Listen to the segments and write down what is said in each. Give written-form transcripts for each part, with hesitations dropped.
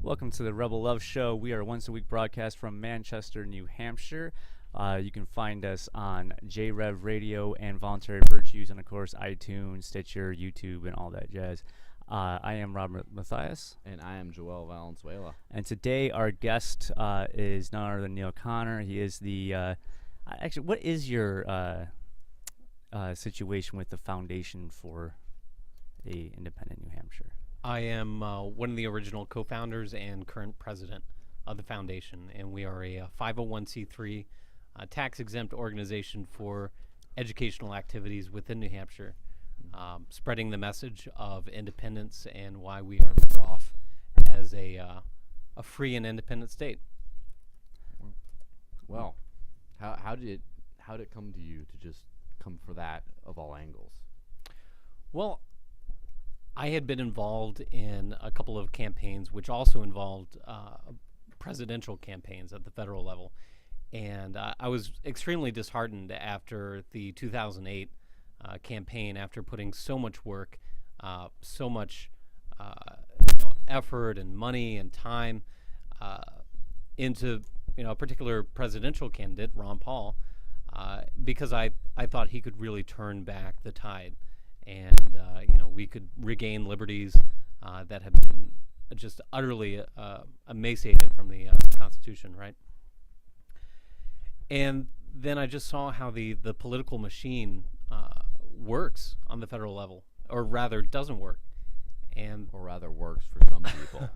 Welcome to the Rebel Love Show. We are a once a week broadcast from Manchester, New Hampshire. You can find us on JRev Radio and Voluntary Virtues, and of course iTunes, Stitcher, YouTube, and all that jazz. I am Robert Mathias. And I am Joel Valenzuela. And today our guest is none other than Neal Connor. He is the... actually, what is your situation with the Foundation for a Independent New Hampshire? I am one of the original co-founders and current president of the foundation, and we are a 501c3 tax-exempt organization for educational activities within New Hampshire, spreading the message of independence and why we are better off as a free and independent state. Well, how did it come to you to just come for that of all angles? Well, I had been involved in a couple of campaigns, which also involved presidential campaigns at the federal level. And I was extremely disheartened after the 2008 campaign, after putting so much work, so much effort and money and time into a particular presidential candidate, Ron Paul, because I thought he could really turn back the tide. And we could regain liberties that have been just utterly emaciated from the Constitution, right? And then I just saw how the political machine works on the federal level, or rather doesn't work. Or rather works for some people.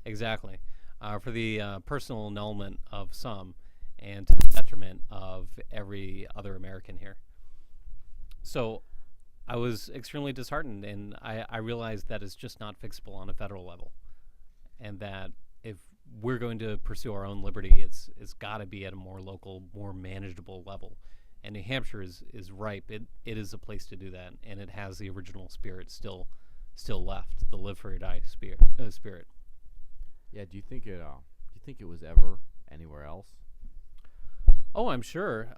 Exactly. For the personal annulment of some and to the detriment of every other American here. So I was extremely disheartened, and I realized that it's just not fixable on a federal level, and that if we're going to pursue our own liberty, it's got to be at a more local, more manageable level. And New Hampshire is ripe. It is a place to do that, and it has the original spirit still left, the live free or die spirit. Yeah. Do you think it was ever anywhere else? Oh, I'm sure.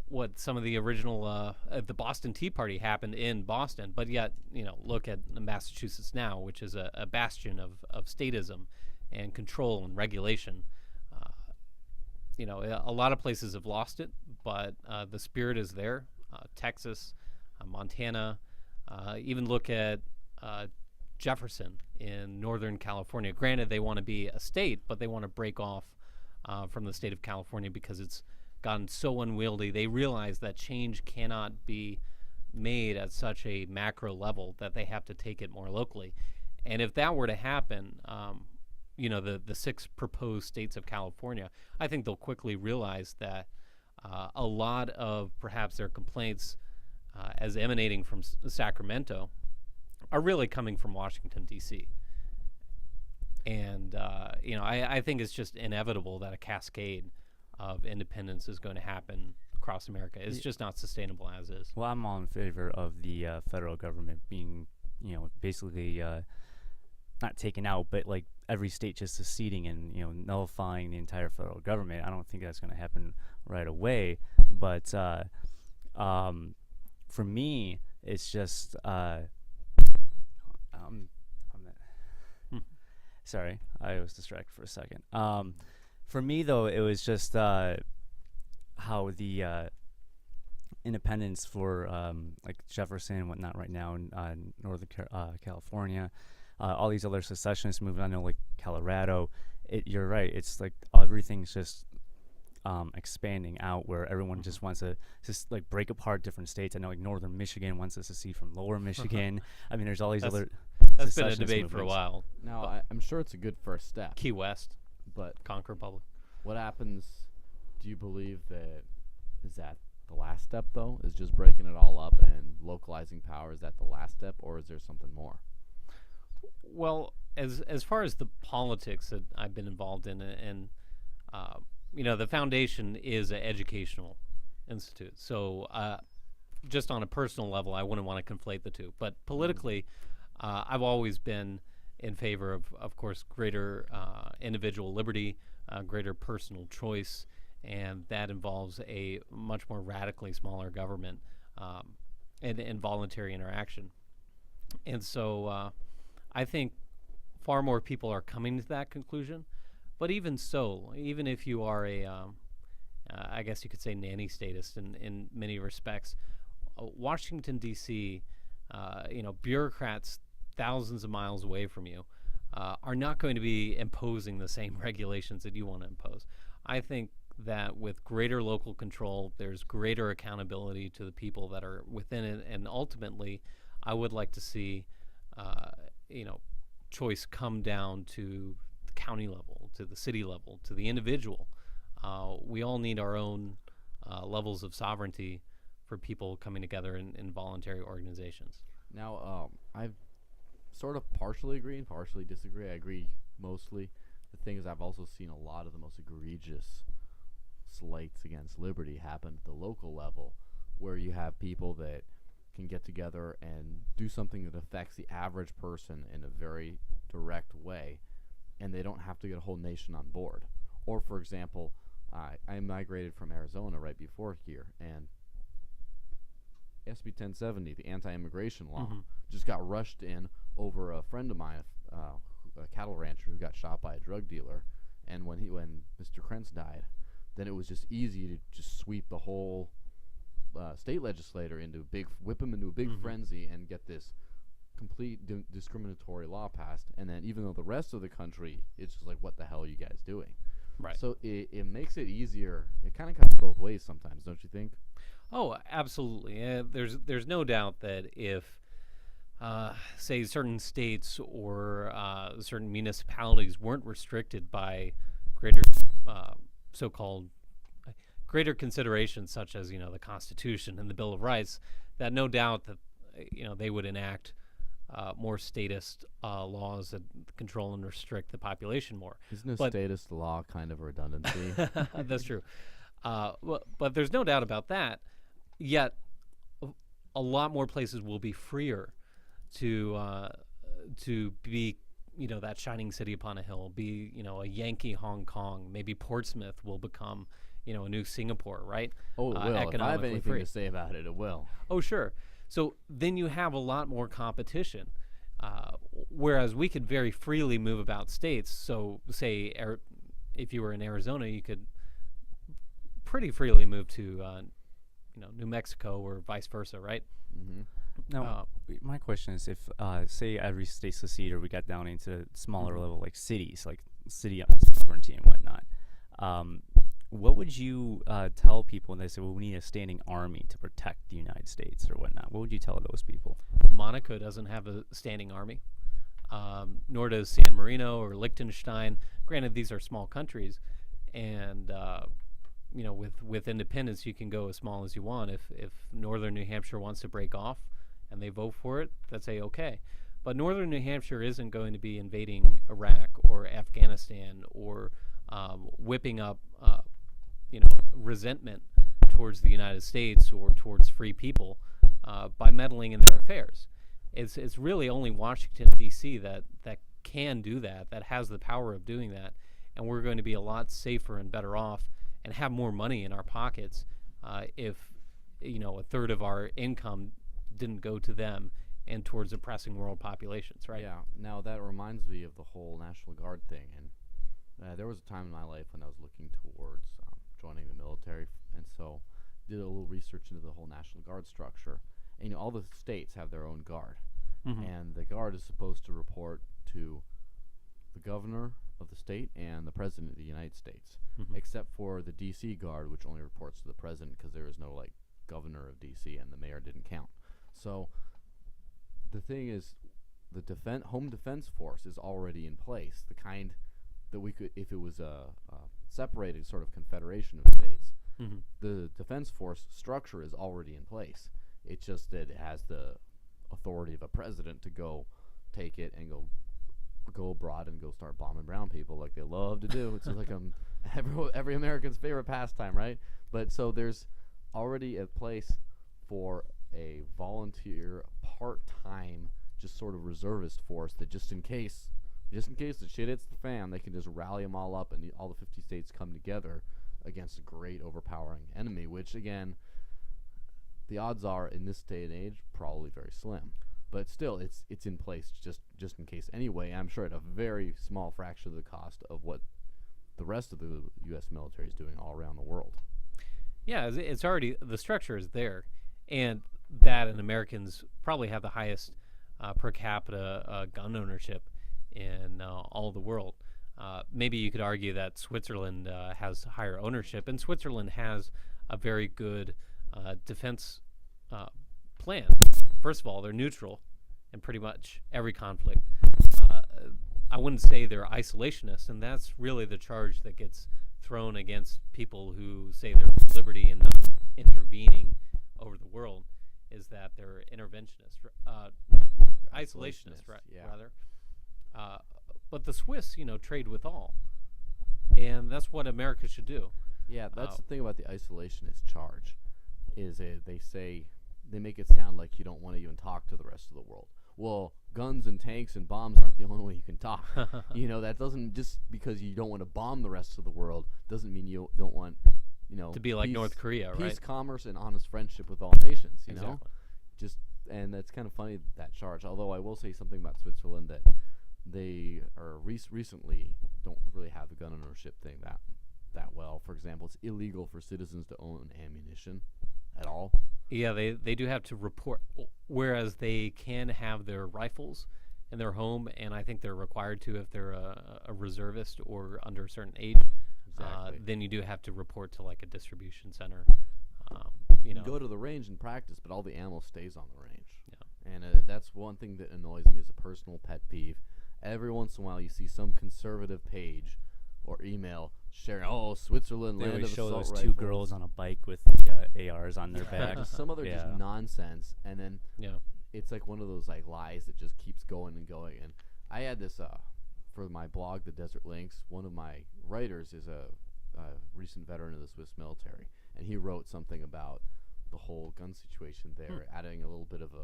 What some of the original the Boston Tea Party happened in Boston, but yet look at Massachusetts now, which is a bastion of statism and control and regulation. A lot of places have lost it, but the spirit is there. Texas, Montana, even look at Jefferson in Northern California. Granted, they want to be a state, but they want to break off from the state of California because it's gotten so unwieldy. They realize that change cannot be made at such a macro level, that they have to take it more locally. And if that were to happen, the 6 proposed states of California, I think they'll quickly realize that a lot of perhaps their complaints as emanating from Sacramento are really coming from Washington, D.C. And, I think it's just inevitable that a cascade of independence is going to happen across America. It's just not sustainable as is. Well, I'm all in favor of the federal government being, basically not taken out, but like every state just seceding and, nullifying the entire federal government. I don't think that's going to happen right away. But for me, it's just... Sorry, I was distracted for a second. For me, though, it was just how the independence for like Jefferson and whatnot right now in Northern California, all these other secessionists moving on to like Colorado. You're right. It's like everything's just expanding out, where everyone just wants to just like break apart different states. I know like Northern Michigan wants to secede from Lower Michigan. I mean, there's all these other. That's been a debate for a while. Now, I'm sure it's a good first step. Key West. But Conquer Republic. What happens? Do you believe that the last step, though? Is just breaking it all up and localizing power? Is that the last step, or is there something more? Well, as far as the politics that I've been involved in, and the foundation is an educational institute. So just on a personal level, I wouldn't want to conflate the two. But politically, I've always been in favor of course, greater individual liberty, greater personal choice, and that involves a much more radically smaller government and voluntary interaction. And so I think far more people are coming to that conclusion. But even so, even if you are I guess you could say nanny statist in many respects, Washington D.C., bureaucrats thousands of miles away from you are not going to be imposing the same regulations that you want to impose. I think that with greater local control, there's greater accountability to the people that are within it, and ultimately, I would like to see, choice come down to the county level, to the city level, to the individual. We all need our own levels of sovereignty for people coming together in voluntary organizations. Now, I've sort of partially agree and partially disagree. I agree mostly. The thing is, I've also seen a lot of the most egregious slights against liberty happen at the local level, where you have people that can get together and do something that affects the average person in a very direct way, and they don't have to get a whole nation on board. Or, for example, I migrated from Arizona right before here, and SB 1070, the anti-immigration law, just got rushed in over a friend of mine, a cattle rancher who got shot by a drug dealer. And when Mr. Krentz died, then it was just easy to just sweep the whole state legislator whip him into a big frenzy and get this complete discriminatory law passed. And then even though the rest of the country, it's just like, what the hell are you guys doing? Right. So it makes it easier. It kind of cuts both ways sometimes, don't you think? Oh, absolutely. There's no doubt that if, say, certain states or certain municipalities weren't restricted by greater so-called greater considerations, such as the Constitution and the Bill of Rights, that no doubt that they would enact more statist laws that control and restrict the population more. Isn't a statist law kind of a redundancy? That's true. But there's no doubt about that. Yet, a lot more places will be freer to be, that shining city upon a hill. Be, a Yankee Hong Kong. Maybe Portsmouth will become, a new Singapore, right? Oh, it will. If I have anything free to say about it, it will. Oh, sure. So then you have a lot more competition. Whereas we could very freely move about states. So, say, if you were in Arizona, you could pretty freely move to New Mexico or vice versa, right? Mm-hmm. Now, my question is, if say every state seceded, we got down into smaller level, like cities, like city sovereignty and whatnot, what would you tell people when they say, well, we need a standing army to protect the United States or whatnot? What would you tell those people? Monaco doesn't have a standing army, nor does San Marino or Liechtenstein. Granted, these are small countries, and with independence, you can go as small as you want. If northern New Hampshire wants to break off and they vote for it, that's okay. But northern New Hampshire isn't going to be invading Iraq or Afghanistan or whipping up resentment towards the United States or towards free people by meddling in their affairs. It's really only Washington, D.C. that can do that has the power of doing that, and we're going to be a lot safer and better off and have more money in our pockets if a third of our income didn't go to them and towards oppressing world populations, right? Yeah. Now that reminds me of the whole National Guard thing, and there was a time in my life when I was looking towards joining the military, and so did a little research into the whole National Guard structure. And all the states have their own guard, and the guard is supposed to report to the governor of the state and the president of the United States, except for the D.C. guard, which only reports to the president because there is no governor of D.C. and the mayor didn't count. So the thing is, the home defense force is already in place, the kind that we could, if it was a separated sort of confederation of states, the defense force structure is already in place. It's just that it has the authority of a president to go take it and go abroad and go start bombing brown people like they love to do. It's like every American's favorite pastime, right? But so there's already a place for a volunteer, part-time, just sort of reservist force that just in case the shit hits the fan, they can just rally them all up and all the 50 states come together against a great overpowering enemy, which again, the odds are in this day and age probably very slim. but still, it's in place just in case anyway. I'm sure at a very small fraction of the cost of what the rest of the U.S. military is doing all around the world. Yeah, it's already, the structure is there, and that and Americans probably have the highest per capita gun ownership in all of the world. Maybe you could argue that Switzerland has higher ownership, and Switzerland has a very good defense plan. First of all, they're neutral in pretty much every conflict. I wouldn't say they're isolationists, and that's really the charge that gets thrown against people who say they're for liberty and not intervening over the world, is that they're interventionists, isolationists, rather. But the Swiss, trade with all, and that's what America should do. Yeah, that's the thing about the isolationist charge, is they make it sound like you don't want to even talk to the rest of the world. Well, guns and tanks and bombs aren't the only way you can talk. That doesn't, just because you don't want to bomb the rest of the world doesn't mean you don't want, to be like peace, North Korea, right? Peace, commerce, and honest friendship with all nations. Exactly. And that's kind of funny, that charge. Although I will say something about Switzerland, that they are recently don't really have the gun ownership thing that well. For example, it's illegal for citizens to own ammunition at all. Yeah, they do have to report, whereas they can have their rifles in their home, and I think they're required to if they're a reservist or under a certain age. Exactly. Then you do have to report to like a distribution center. You can go to the range and practice, but all the ammo stays on the range. Yeah. And that's one thing that annoys me as a personal pet peeve. Every once in a while, you see some conservative page or email sharing, Switzerland, They land always of show assault those two rifles. girls on a bike with the ARs on their back. Just some other just nonsense, and then Yeah. it's like one of those like lies that just keeps going and going. And I had this for my blog, The Desert Links. One of my writers is a recent veteran of the Swiss military, and he wrote something about the whole gun situation there, adding a little bit of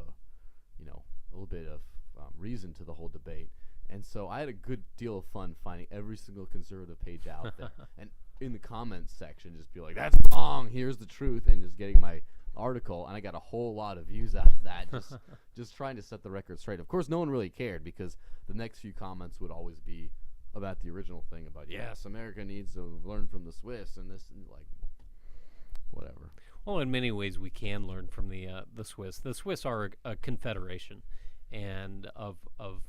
reason to the whole debate. And so I had a good deal of fun finding every single conservative page out there, and in the comments section just be like, "That's wrong. Here's the truth," and just getting my article. And I got a whole lot of views out of that, just trying to set the record straight. Of course, no one really cared, because the next few comments would always be about the original thing about, yes, America needs to learn from the Swiss, and this, and like, whatever. Well, in many ways, we can learn from the Swiss. The Swiss are a confederation, and of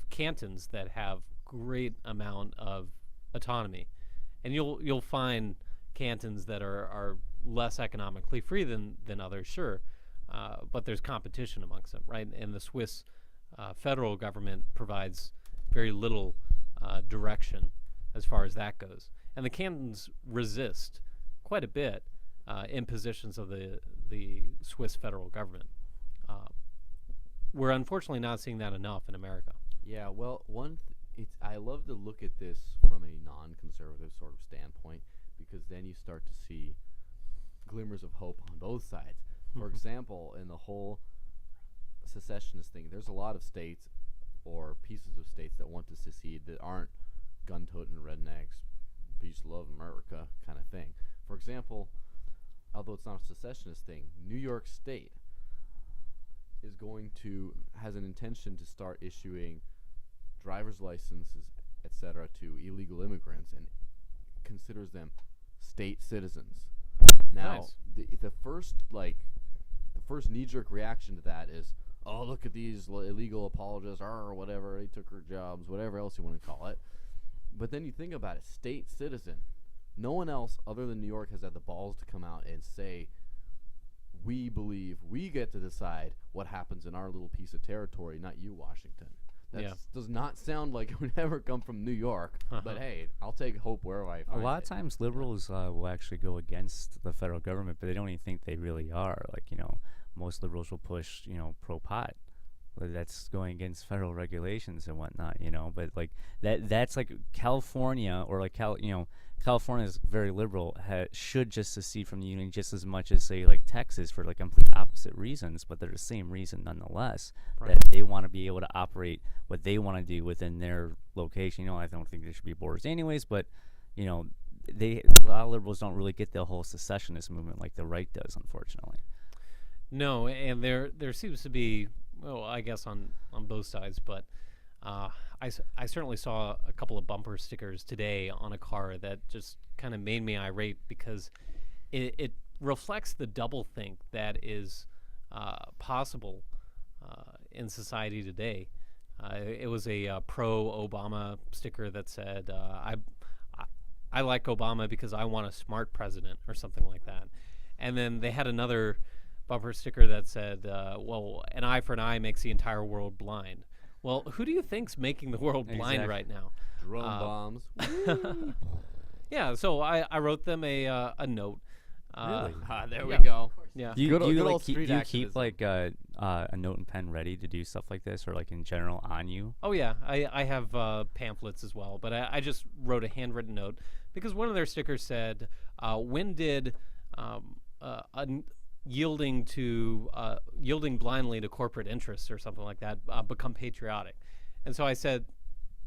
cantons that have great amount of autonomy, and you'll find cantons that are less economically free than others, sure, but there's competition amongst them, right? And the Swiss federal government provides very little direction as far as that goes, and the cantons resist quite a bit impositions of the Swiss federal government. We're unfortunately not seeing that enough in America. Yeah, well, I love to look at this from a non-conservative sort of standpoint, because then you start to see glimmers of hope on both sides. For example, in the whole secessionist thing, there's a lot of states or pieces of states that want to secede that aren't gun-toting rednecks, peace, love, America kind of thing. For example, although it's not a secessionist thing, New York State has an intention to start issuing driver's licenses, etc., to illegal immigrants, and considers them state citizens. Now, Nice. the first knee-jerk reaction to that is, oh, look at these illegal apologists, or whatever, they took her jobs, whatever else you want to call it. But then you think about it, state citizen. No one else other than New York has had the balls to come out and say, we believe we get to decide what happens in our little piece of territory, not you, Washington. That does not sound like it would ever come from New York, but hey, I'll take hope wherever I find it. A lot of times liberals will actually go against the federal government, but they don't even think they really are. Like, most liberals will push, pro-pot. That's going against federal regulations and whatnot, but like that's like California, or like California is very liberal, should just secede from the union just as much as, say, like Texas, for like complete opposite reasons, but they're the same reason nonetheless, that they want to be able to operate what they want to do within their location. I don't think there should be borders anyways, but a lot of liberals don't really get the whole secessionist movement like the right does, unfortunately. No, and there seems to be well, I guess on both sides, but I certainly saw a couple of bumper stickers today on a car that just kind of made me irate because it reflects the doublethink that is possible in society today. It was a pro-Obama sticker that said, I like Obama because I want a smart president, or something like that. And then they had another bumper sticker that said, well, an eye for an eye makes the entire world blind. Well, who do you think's making the world blind right now? Drone bombs. Yeah, so I wrote them a note. Really? There yeah. we go. Yeah. Do you, Good do old- you, good like, old keep, street do you keep activism. like a note and pen ready to do stuff like this, or like in general on you? Oh yeah, I have pamphlets as well, but I just wrote a handwritten note because one of their stickers said, "When did yielding blindly to corporate interests or something like that become patriotic?" And so I said,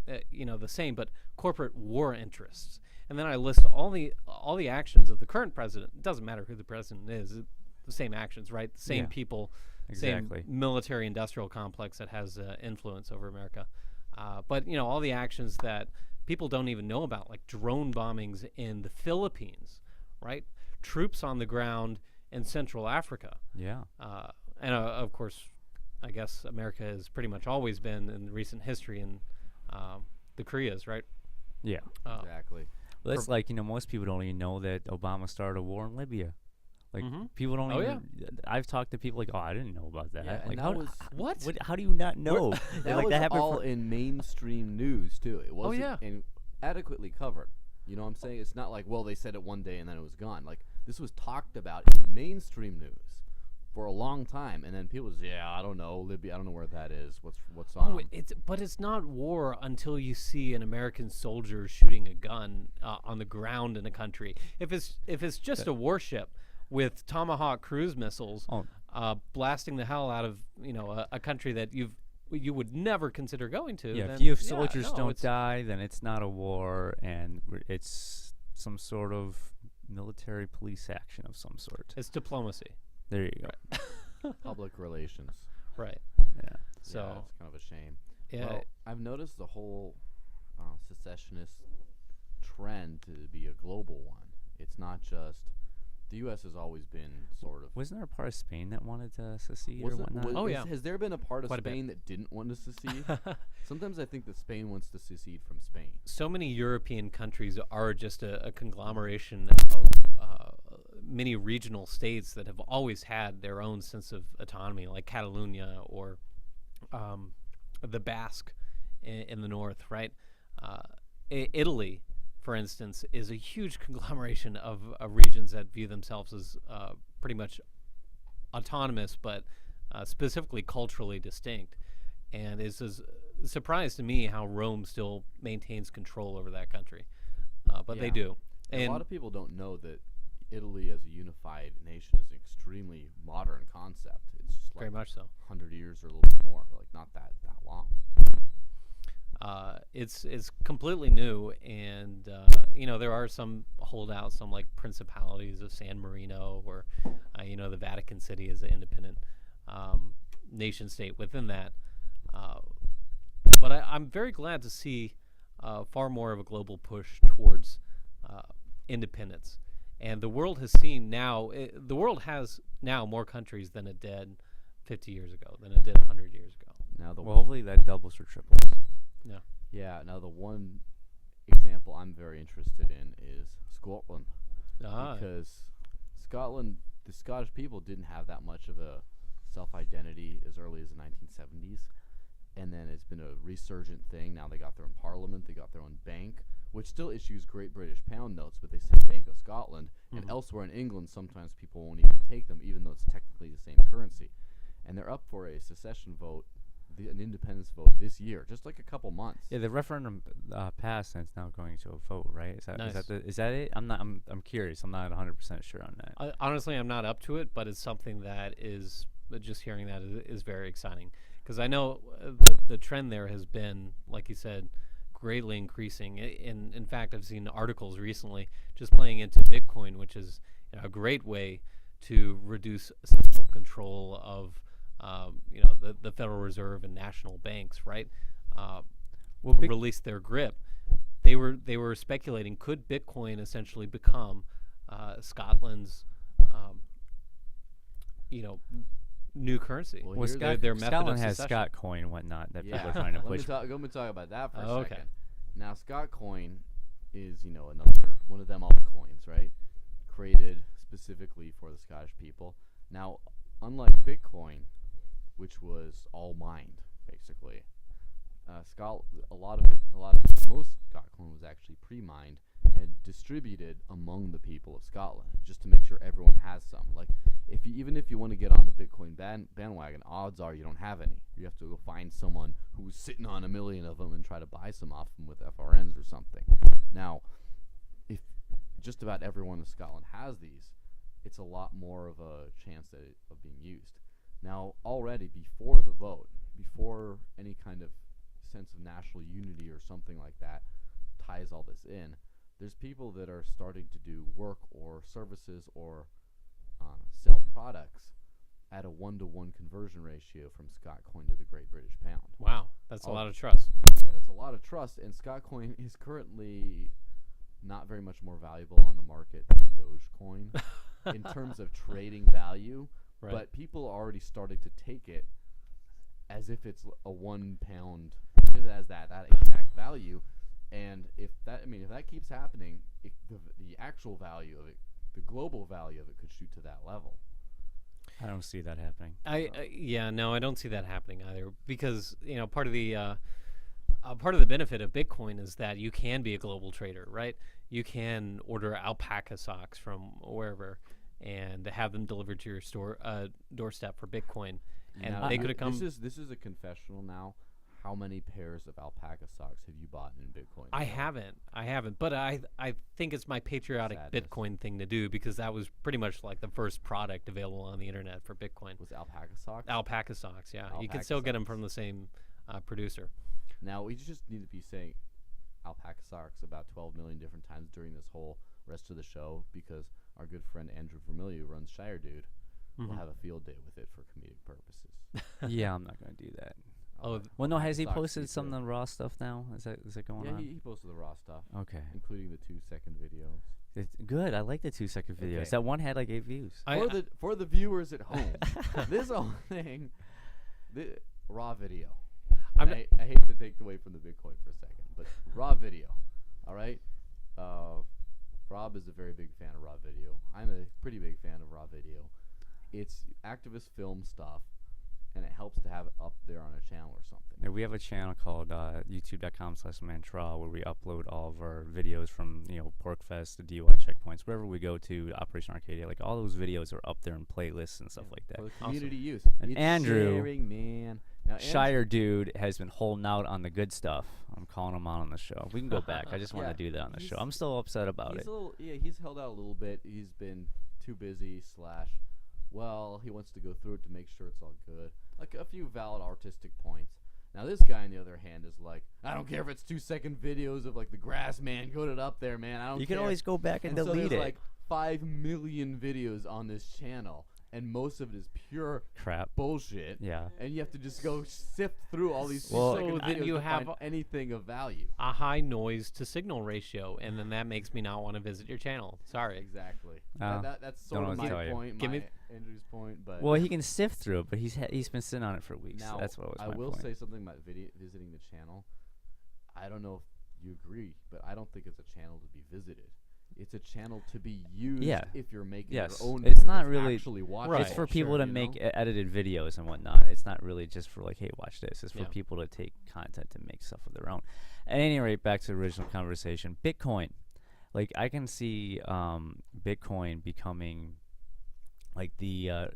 the same, but corporate war interests. And then I list all the actions of the current president. It doesn't matter who the president is; the same actions, right? The same Yeah. people. Exactly. Same military-industrial complex that has influence over America. But, all the actions that people don't even know about, like drone bombings in the Philippines, right? Troops on the ground in Central Africa. Yeah. And, of course, I guess America has pretty much always been in recent history in the Koreas, right? Yeah. Exactly. Well, that's like, most people don't even know that Obama started a war in Libya. Like, Mhm. people don't Oh, even. I've talked to people like, oh, I didn't know about that. Yeah, and like, that how, was- What? how do you not know? That like, was that happened all for, in mainstream news too. It wasn't yeah. adequately covered. You know what I'm saying? It's not like, well, they said it one day and then it was gone. Like, this was talked about in mainstream news for a long time, and then people was, I don't know, Libya, I don't know where that is. What's on? But it's not war until you see an American soldier shooting a gun on the ground in a country. If it's just a warship with Tomahawk cruise missiles blasting the hell out of a country that you would never consider going to. yeah, then, if you soldiers no, don't it's- die, then it's not a war, and it's some sort of military police action of some sort. It's diplomacy, There you go. Public relations. right? Yeah. So Yeah, it's kind of a shame. yeah, Well, I've noticed the whole secessionist trend to be a global one. It's not just the U.S. has always been sort of. Wasn't there a part of Spain that wanted to secede or Wasn't- whatnot? was- Oh, is- yeah. Has there been a part of Quite a bit. Spain that didn't want to secede? Sometimes I think that Spain wants to secede from Spain. so many European countries are just a conglomeration of many regional states that have always had their own sense of autonomy, like Catalonia or the Basque in the north, right? Italy, for instance, is a huge conglomeration of regions that view themselves as pretty much autonomous, but specifically culturally distinct. And it's a surprise to me how Rome still maintains control over that country. But they Yeah. do. And a And lot of people don't know that Italy as a unified nation is an extremely modern concept. It's just very like much so. 100 years or a little bit more, like not that long. It's completely new, and there are some holdouts, some like principalities of San Marino, or the Vatican City is an independent nation state within that. But I'm very glad to see far more of a global push towards independence, and the world has seen now. The world has now more countries than it did 50 years ago, than it did 100 years ago. Now the Well, hopefully that doubles or triples. yeah, now the one example I'm very interested in is Scotland, because Scotland, the Scottish people didn't have that much of a self-identity as early as the 1970s, and then it's been a resurgent thing. Now they got their own parliament, they got their own bank, which still issues Great British Pound notes, but they say Bank of Scotland. And elsewhere in England, sometimes people won't even take them, even though it's technically the same currency. And they're up for a secession vote, an independence vote this year, just like a couple months. Yeah, the referendum passed, and it's now going to a vote, right? Nice. Is that it? I'm curious. I'm not 100% sure on that. Honestly, I'm not up to it, but it's something that is just hearing that is very exciting, because I know the trend there has been, like you said, greatly increasing. In fact, I've seen articles recently just playing into Bitcoin, which is a great way to reduce central control of the Federal Reserve and national banks, right, Well, released their grip, they were speculating, could Bitcoin essentially become Scotland's new currency? Well, Well, here's Scott, their method Scotland of has secession. Scott coin and whatnot that people Yeah, are trying to let me push. let me talk about that for a Oh, second. okay. Now, Scott coin is another one of them altcoins, right? Created specifically for the Scottish people. Now, unlike Bitcoin, which was all mined basically, most Scott coin was actually pre-mined and distributed among the people of Scotland, just to make sure everyone has some. Like, even if you want to get on the Bitcoin bandwagon, odds are you don't have any. You have to go find someone who's sitting on a million of them and try to buy some off them with FRNs or something. Now, if just about everyone in Scotland has these, it's a lot more of a chance of being used. Now, already before the vote, before any kind of sense of national unity or something like that ties all this in, there's people that are starting to do work or services or sell products at a 1-to-1 conversion ratio from Scott coin to the Great British Pound. Wow, that's a lot of trust. Yeah, that's a lot of trust, and Scott coin is currently not very much more valuable on the market than Dogecoin in terms of trading value, Right. but people are already starting to take it as if it's a £1, as if it has that exact value. And if that keeps happening, the actual value of it, the global value of it, could shoot to that level. I don't see that happening. No, I don't see that happening either, because part of the benefit of Bitcoin is that you can be a global trader, right? You can order alpaca socks from wherever and have them delivered to your doorstep for Bitcoin, and Now, they could have come. This is a confessional now. How many pairs of alpaca socks have you bought in Bitcoin? I haven't, but I think it's my patriotic Sadness. Bitcoin thing to do, because that was pretty much like the first product available on the internet for Bitcoin. Was alpaca socks? Alpaca socks, yeah. You can Alpaca still get them socks. from the same producer. Now, we just need to be saying alpaca socks about 12 million different times during this whole rest of the show, because our good friend Andrew Vermillion, who runs Shire Dude, will have a field day with it for comedic purposes. Yeah, I'm not going to do that. Oh, Well, no, has he Socks posted too. some of the raw stuff now? Is that going Yeah, on? he posted the raw stuff, Okay. including the 2-second videos. It's good. I like the 2-second videos. Okay. That one had like 8 views. For the viewers at home, this whole thing, the raw video. I hate to take away from the Bitcoin for a second, but raw video. All right. Rob is a very big fan of raw video. I'm a pretty big fan of raw video. It's activist film stuff, and it helps to have it up there on a channel or something. Yeah, we have a channel called youtube.com/Mantra, where we upload all of our videos from PorkFest, the DUI checkpoints, wherever we go to, Operation Arcadia. Like, all those videos are up there in playlists and stuff like that. For the community use. And It's Andrew, sharing, man. Now, Shire Dude has been holding out on the good stuff. I'm calling him out on the show. We can go back. I just want Yeah, to do that on the he's- show. I'm still upset about it. He's held out a little bit. He's been too busy / well, he wants to go through it to make sure it's all good. Like a few valid artistic points. Now this guy, on the other hand, is like, I don't care if it's 2-second videos of like the grass man, put it up there, man. I don't You care. can always go back and so delete there's it. like 5 million videos on this channel, and most of it is pure Crap. bullshit. Yeah. And you have to just go sift through all these Well, 2-second So then videos you to have find anything of value. a high noise to signal ratio, and then that makes me not want to visit your channel. Sorry. Exactly. Oh, That's don't sort know of what to tell my you. point, Give me- Andrew's point. But Well, he can sift through it, but he's been sitting on it for weeks. now That's what was I my will point. say something about visiting the channel. I don't know if you agree, but I don't think it's a channel to be visited. It's a channel to be used Yeah. if you're making Yes. your own. It's video not that's really- actually watchable. Right. It's for people to you make know? edited videos and whatnot. It's not really just for like, hey, watch this. It's for Yeah. people to take content and make stuff of their own. At any rate, back to the original conversation. Bitcoin. Like, I can see Bitcoin becoming like the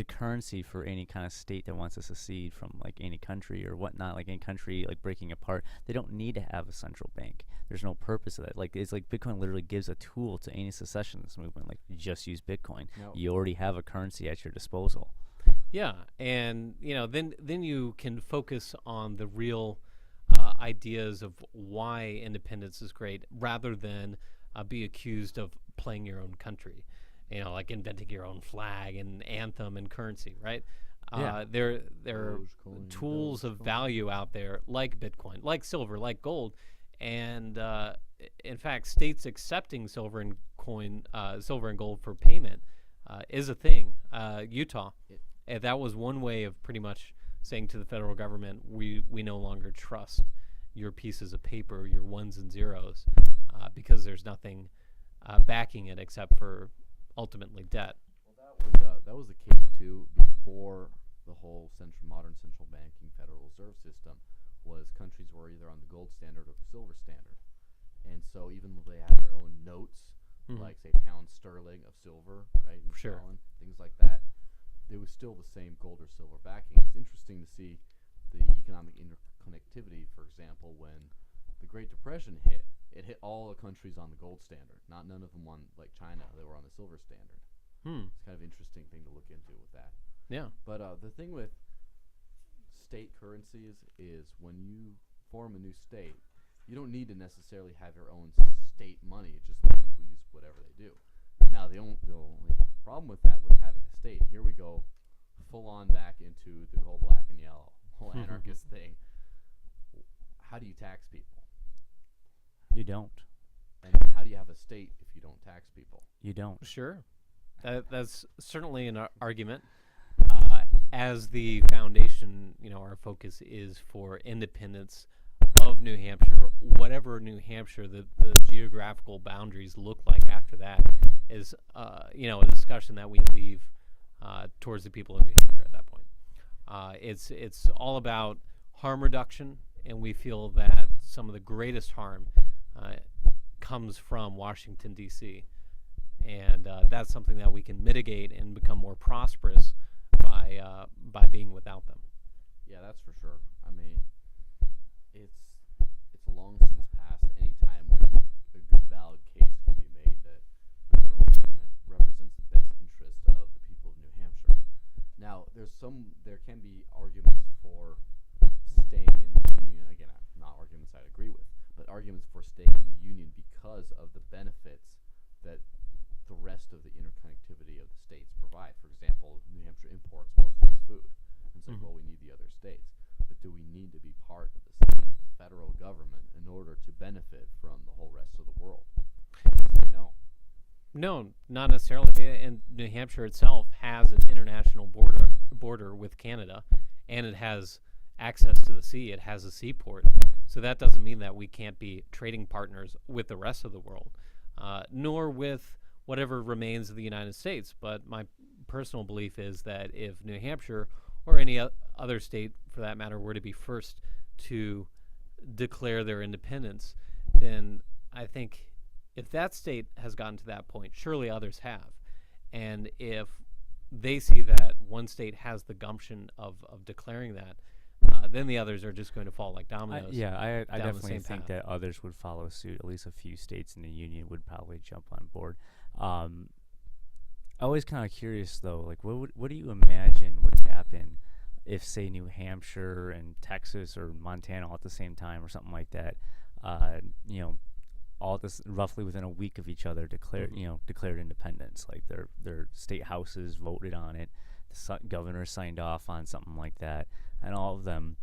currency for any kind of state that wants to secede from like any country or whatnot. Like any country like breaking apart, they don't need to have a central bank. There's no purpose of that. Like, it's like Bitcoin literally gives a tool to any secessionist movement. Like, you just use Bitcoin. No. You already have a currency at your disposal. Yeah, and then you can focus on the real ideas of why independence is great, rather than be accused of playing your own country. Like inventing your own flag and anthem and currency, right? There are Dogecoin, tools of Dogecoin. value out there like Bitcoin, like silver, like gold, and in fact, states accepting silver and gold for payment is a thing. Utah, that was one way of pretty much saying to the federal government, we no longer trust your pieces of paper, your ones and zeros, because there's nothing backing it except for ultimately debt. Well, that was the case too before the whole modern central banking Federal Reserve System. Was countries were either on the gold standard or the silver standard, and so even though they had their own notes, like say pound sterling of silver, right, and Sure. Stalin, things like that, it was still the same gold or silver backing. It's interesting to see the economic interconnectivity. For example, when the Great Depression hit, it hit all the countries on the gold standard. None of them on like China; they were on the silver standard. It's kind of interesting thing to look into with that. Yeah. But the thing with state currencies is when you form a new state, you don't need to necessarily have your own state money. It's just that people use whatever they do. Now, the only problem with that, with having a state, here we go full on back into the whole black and yellow, whole anarchist thing. How do you tax people? You don't. And how do you have a state if you don't tax people? You don't. Sure. That's certainly an argument. As the foundation, our focus is for independence of New Hampshire. Whatever New Hampshire, the geographical boundaries look like after that is, a discussion that we leave towards the people of New Hampshire at that point. It's all about harm reduction, and we feel that some of the greatest harm comes from Washington, D.C., and that's something that we can mitigate and become more prosperous by being without them. Yeah, that's for sure. I mean, it's long since past any time when a good valid case can be made that the federal government represents the best interest of the people of New Hampshire. Now, there can be arguments for staying in the union. Again, not arguments I'd agree with, but arguments for staying in the union because of the benefits that the rest of the interconnectivity of the states provide. For example, New Hampshire imports most of its food. It's like, well, we need the other states. But do we need to be part of the same federal government in order to benefit from the whole rest of the world? I would say no. No, not necessarily. And New Hampshire itself has an international border with Canada, and it has access to the sea. It has a seaport. So that doesn't mean that we can't be trading partners with the rest of the world, nor with whatever remains of the United States. But my personal belief is that if New Hampshire or any other state, for that matter, were to be first to declare their independence, then I think if that state has gotten to that point, surely others have. And if they see that one state has the gumption of declaring that, then the others are just going to fall like dominoes. I down the definitely same think path. that others would follow suit. At least a few states in the union would probably jump on board. Always kind of curious though, like what do you imagine would happen if, say, New Hampshire and Texas or Montana all at the same time or something like that, all at this roughly within a week of each other declared independence, like their state houses voted on it, the governor signed off on something like that, and all of them,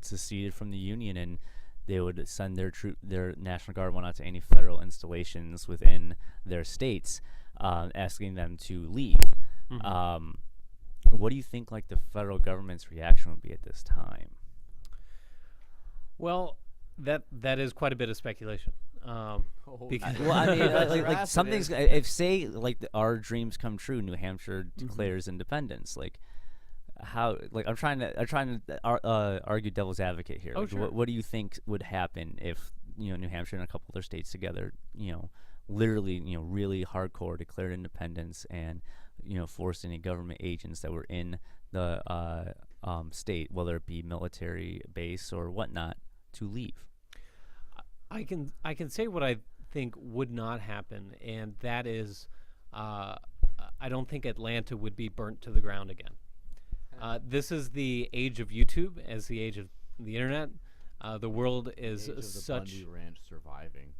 seceded from the union, and they would send their National Guard one out to any federal installations within their states, asking them to leave. What do you think, like, the federal government's reaction would be at this time? Well, that is quite a bit of speculation. Because Well, I mean, like something's if say like our dreams come true, New Hampshire declares independence. Like, how? Like, I'm trying to argue devil's advocate here. Oh, Like, sure. what do you think would happen if New Hampshire and a couple other states together, literally, really hardcore declared independence and forced any government agents that were in the state, whether it be military base or whatnot, to leave? I can say what I think would not happen, and that is, I don't think Atlanta would be burnt to the ground again. This is the age of YouTube, as the age of the internet. The world is Age of the such. Bundy Ranch surviving.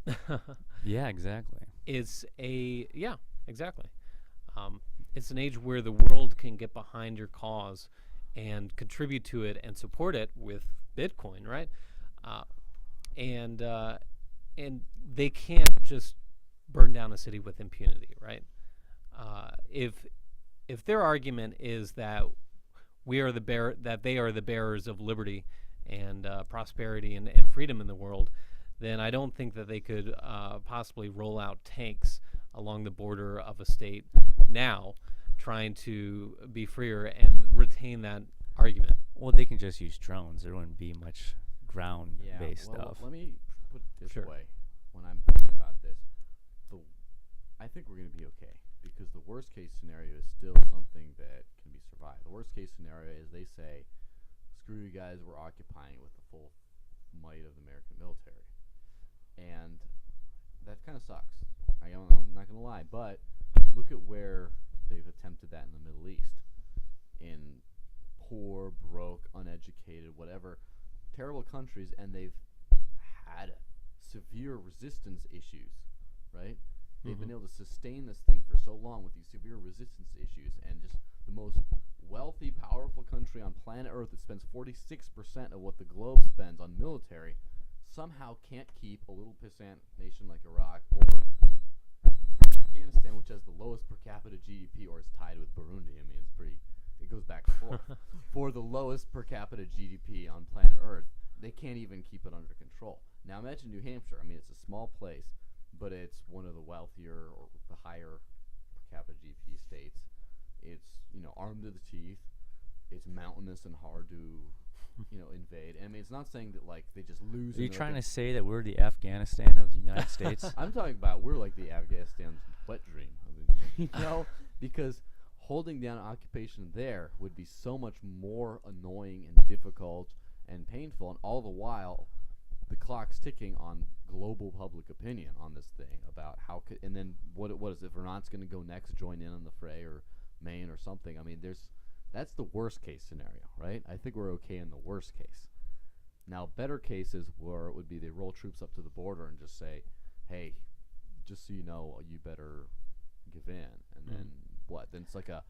Yeah, exactly. Exactly. it's an age where the world can get behind your cause and contribute to it and support it with Bitcoin, right? Uh, and and they can't just burn down a city with impunity, right? If their argument is that that they are the bearers of liberty and prosperity and freedom in the world, then I don't think that they could possibly roll out tanks along the border of a state now, trying to be freer and retain that argument. Well, they can just use drones. There wouldn't be much ground-based stuff. Let me put it this Sure. way. When I'm thinking about this, I think we're going to be okay, because the worst case scenario is still something that can be survived. The worst case scenario is they say, screw you guys, we're occupying with the full might of the American military. And that kind of sucks. I'm not going to lie, but look at where they've attempted that in the Middle East. In poor, broke, uneducated, whatever, terrible countries, and they've had severe resistance issues, right? They've been able to sustain this thing for so long with these severe resistance issues, and just the most wealthy, powerful country on planet Earth that spends 46% of what the globe spends on military somehow can't keep a little pissant nation like Iraq or Afghanistan, which has the lowest per capita GDP, or is tied with Burundi. I mean, it goes back and forth. For the lowest per capita GDP on planet Earth, they can't even keep it under control. Now imagine New Hampshire. I mean, it's a small place, but it's one of the wealthier or the higher per capita GDP states. It's, armed to the teeth. It's mountainous and hard to, invade. I mean, it's not saying that, like, they just lose. Are you trying to say that we're the Afghanistan of the United States? I'm talking about we're like the Afghanistan's wet dream. Because holding down occupation there would be so much more annoying and difficult and painful, and all the while the clock's ticking on global public opinion on this thing about how could, and then what is it, Vermont's going to go next, join in on the fray, or Maine or something. I mean, that's the worst case scenario, right? I think we're okay in the worst case. Now, better cases where it would be they roll troops up to the border and just say, hey, just so you know, you better give in. And then what? Then it's like a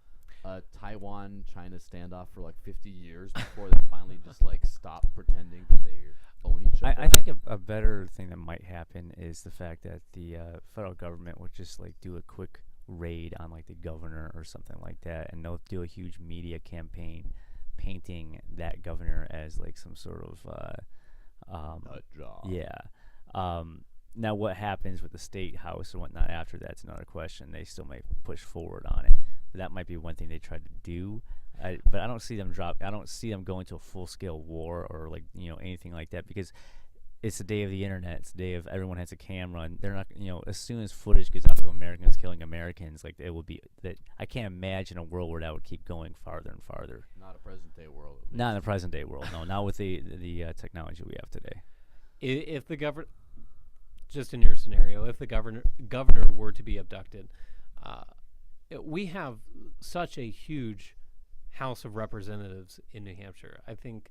Taiwan-China standoff for like 50 years before they finally just like stop pretending that they own each other. I think a better thing that might happen is the fact that the federal government would just like do a quick raid on like the governor or something like that, and they'll do a huge media campaign painting that governor as like some sort of nut job. Yeah. Now what happens with the state house or whatnot after that's another question. They still might push forward on it, but that might be one thing they try to do. But I don't see them I don't see them going to a full-scale war or like anything like that, because it's the day of the internet. It's the day of everyone has a camera, and they're not as soon as footage gets out of Americans killing Americans, like it will be that. I can't imagine a world where that would keep going farther and farther. Not a present-day world. Not in the present-day world. No, not with the technology we have today. If the governor, just in your scenario, if the governor were to be abducted, we have such a huge House of Representatives in New Hampshire. I think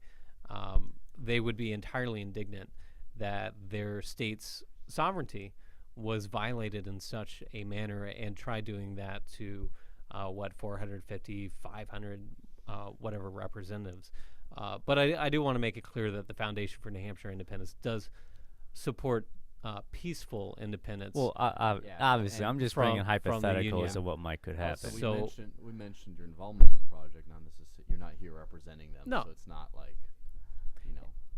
they would be entirely indignant that their state's sovereignty was violated in such a manner, and try doing that to 450, 500, whatever representatives. But I do want to make it clear that the Foundation for New Hampshire Independence does support peaceful independence. Well, obviously, I'm just bringing hypotheticals union. of what might could happen. So we mentioned your involvement in the project. Not necessarily, you're not here representing them. No. So it's not like,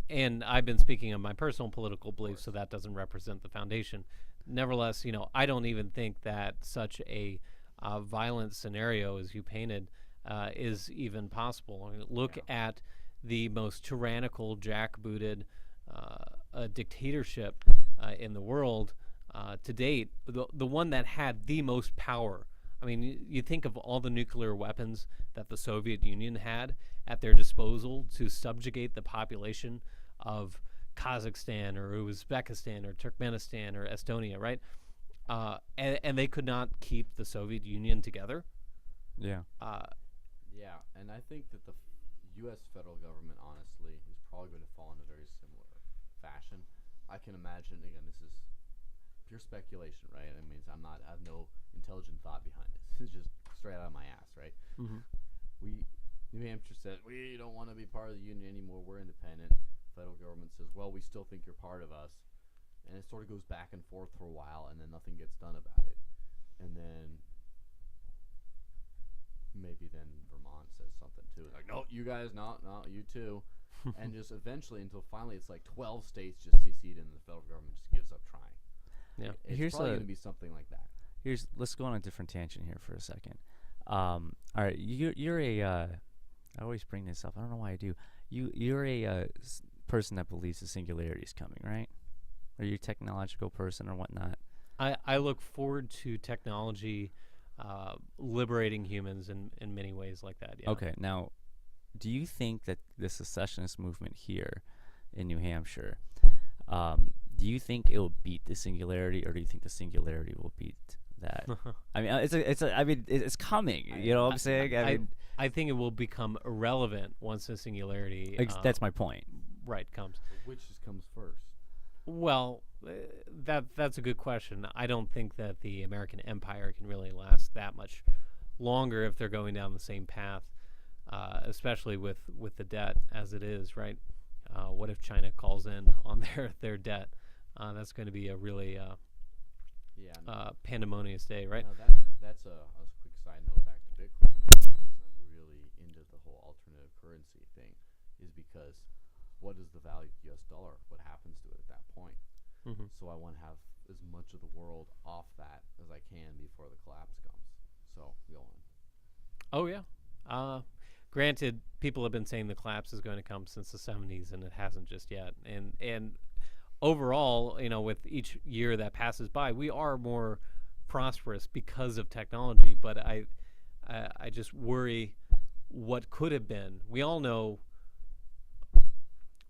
And I've been speaking of my personal political beliefs, so that doesn't represent the foundation. Nevertheless, I don't even think that such a violent scenario as you painted is even possible. I mean, look at the most tyrannical, jackbooted dictatorship in the world to date, the one that had the most power. I mean, you think of all the nuclear weapons that the Soviet Union had at their disposal to subjugate the population of Kazakhstan or Uzbekistan or Turkmenistan or Estonia, right? And they could not keep the Soviet Union together. Yeah. And I think that the U.S. federal government, honestly, is probably going to fall in a very similar fashion. I can imagine, again, this is pure speculation, right? I mean, I have no intelligent thought behind it. This is just straight out of my ass, right? Mm-hmm. New Hampshire said, we don't want to be part of the union anymore. We're independent. Federal government says, well, we still think you're part of us. And it sort of goes back and forth for a while, and then nothing gets done about it. And then maybe then Vermont says something too. Like, no, you guys, no, you too. And just eventually, until finally it's like 12 states just secede and the federal government just gives up trying. Yeah. It's probably going to be something like that. Let's go on a different tangent here for a second. All right, you're a I always bring this up. I don't know why I do. You're a person that believes the singularity is coming, right? Are you a technological person or whatnot? I look forward to technology liberating humans in many ways like that. Yeah. Okay, now, do you think that the secessionist movement here in New Hampshire, do you think it will beat the singularity, or do you think the singularity will beat that? I mean, it's coming. You know what I'm saying? I think it will become irrelevant once the singularity. That's my point. Right, comes. Which comes first? Well, that's a good question. I don't think that the American empire can really last that much longer if they're going down the same path, especially with the debt as it is, right? What if China calls in on their debt? That's going to be a really pandemonious day, right? Now that's a quick side note back to Bitcoin. The reason I'm really into the whole alternative currency thing is because what is the value of the U.S. dollar? What happens to it at that point? Mm-hmm. So I want to have as much of the world off that as I can before the collapse comes. So go on. Oh yeah. Granted, people have been saying the collapse is going to come since the 70s, and it hasn't just yet. And overall, with each year that passes by, we are more prosperous because of technology. But I just worry what could have been. We all know.